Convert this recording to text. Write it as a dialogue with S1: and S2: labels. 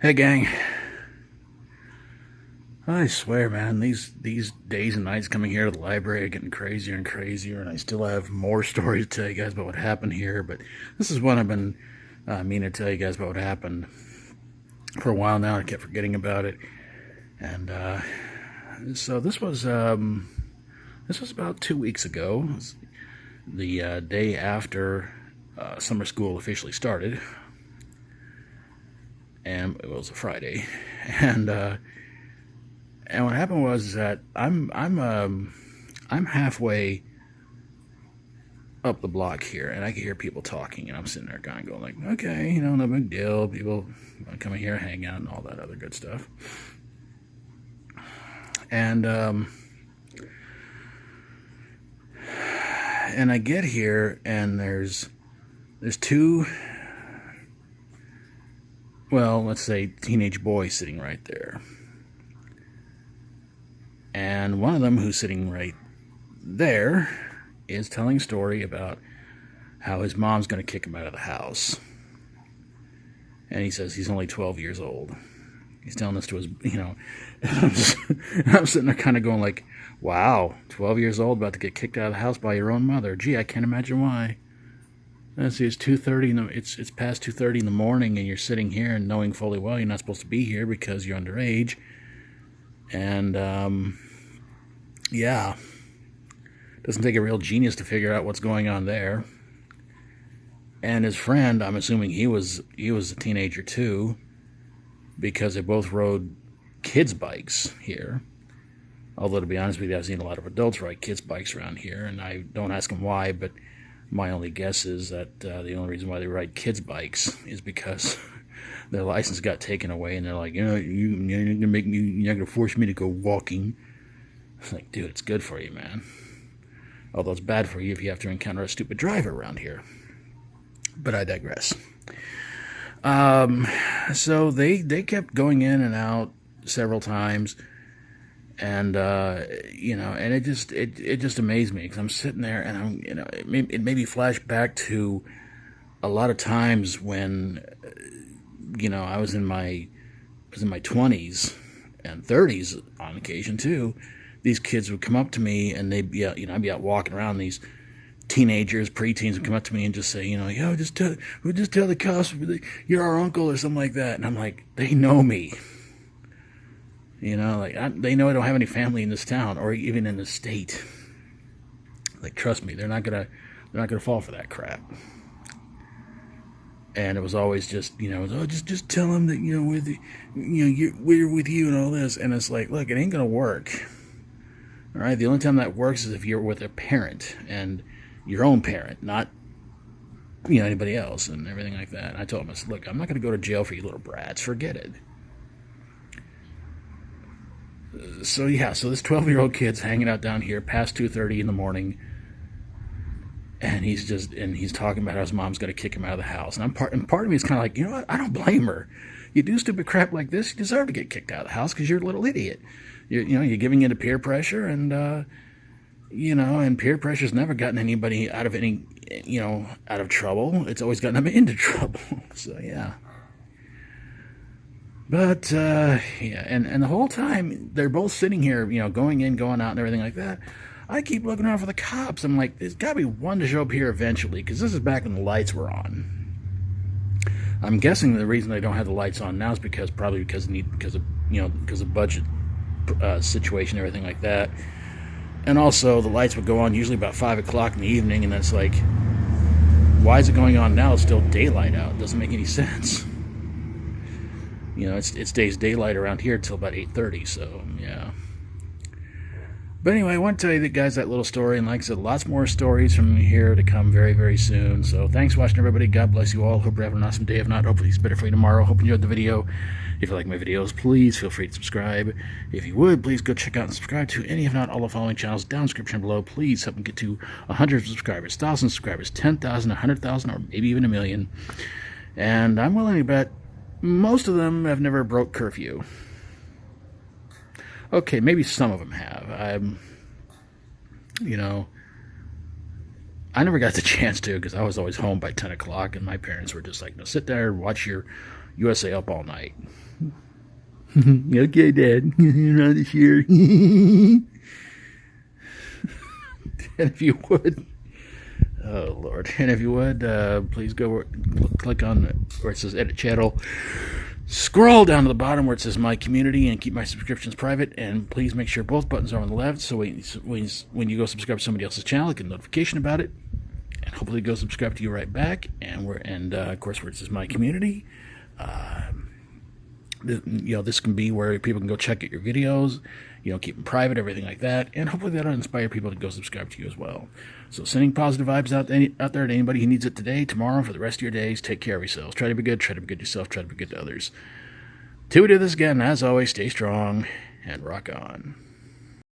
S1: Hey gang, I swear man, these days and nights coming here to the library are getting crazier and crazier, and I still have more stories to tell you guys about what happened here, but this is one I've been meaning to tell you guys about what happened for a while now. I kept forgetting about it, and so this was about 2 weeks ago. It was the day after summer school officially started, and it was a Friday, and what happened was that I'm halfway up the block here, and I can hear people talking, and I'm sitting there kind of going like, okay, no big deal. People come in here, hang out, and all that other good stuff. And I get here, and there's two, well, let's say teenage boys sitting right there. And one of them, who's sitting right there, is telling a story about how his mom's going to kick him out of the house. And he says he's only 12 years old. He's telling this to his, I'm sitting there kind of going like, wow, 12 years old, about to get kicked out of the house by your own mother. Gee, I can't imagine why. And see, it's 2:30. It's past 2:30 in the morning, and you're sitting here and knowing fully well you're not supposed to be here because you're underage. And, yeah, doesn't take a real genius to figure out what's going on there. And his friend, I'm assuming he was a teenager too, because they both rode kids' bikes here. Although, to be honest with you, I've seen a lot of adults ride kids' bikes around here, and I don't ask them why, but my only guess is that the only reason why they ride kids' bikes is because their license got taken away, and they're like, you're not gonna force me to go walking. It's like, dude, it's good for you, man. Although it's bad for you if you have to encounter a stupid driver around here. But I digress. So they kept going in and out several times, and and it just amazed me, because I'm sitting there and it made me flash back to a lot of times when I was in my 20s and 30s on occasion too. These kids would come up to me, and they'd be out, I'd be out walking around. These teenagers, preteens would come up to me and just say, just tell the cops you're our uncle or something like that. And I'm like, they know me. They know I don't have any family in this town or even in this state. Like, trust me, they're not gonna fall for that crap. And it was always just, just tell them that, we're with you and all this. And it's like, look, it ain't gonna work. All right, the only time that works is if you're with a parent, and your own parent, not anybody else and everything like that. And I told him, I said, look, I'm not gonna go to jail for you little brats. Forget it. So yeah, so this 12-year-old kid's hanging out down here past 2:30 in the morning. And he's talking about how his mom's going to kick him out of the house. And part of me is kind of like, what? I don't blame her. You do stupid crap like this, you deserve to get kicked out of the house because you're a little idiot. You're giving in to peer pressure, and and peer pressure's never gotten anybody out of out of trouble. It's always gotten them into trouble. So yeah. But and the whole time they're both sitting here, going in, going out, and everything like that. I keep looking around for the cops. I'm like, there's got to be one to show up here eventually, because this is back when the lights were on. I'm guessing the reason they don't have the lights on now is because of budget situation, everything like that. And also, the lights would go on usually about 5 o'clock in the evening, and it's like, why is it going on now? It's still daylight out. It doesn't make any sense. It stays daylight around here till about 8:30. So yeah. But anyway, I want to tell you that little story, and like I said, lots more stories from here to come very, very soon. So thanks for watching, everybody. God bless you all. Hope you're having an awesome day. If not, hopefully it's better for you tomorrow. Hope you enjoyed the video. If you like my videos, please feel free to subscribe. If you would, please go check out and subscribe to any, if not all, the following channels down in the description below. Please help me get to 100 subscribers, 1,000 subscribers, 10,000, 100,000, or maybe even 1,000,000. And I'm willing to bet most of them have never broke curfew. Okay, maybe some of them have. I never got the chance to, because I was always home by 10 o'clock, and my parents were just like, no, sit there and watch your USA Up all night. Okay, Dad. Around this year. And if you would, oh Lord, and if you would, please go click on where it says Edit Channel. Scroll down to the bottom where it says My Community and keep my subscriptions private. And please make sure both buttons are on the left, so when you go subscribe to somebody else's channel, get a notification about it, and hopefully go subscribe to you right back. And of course, where it says My Community. This can be where people can go check out your videos, keep them private, everything like that, and hopefully that'll inspire people to go subscribe to you as well. So sending positive vibes out there to anybody who needs it today, tomorrow, for the rest of your days. Take care of yourselves. Try to be good yourself, try to be good to others. Till we do this again, as always, stay strong and rock on.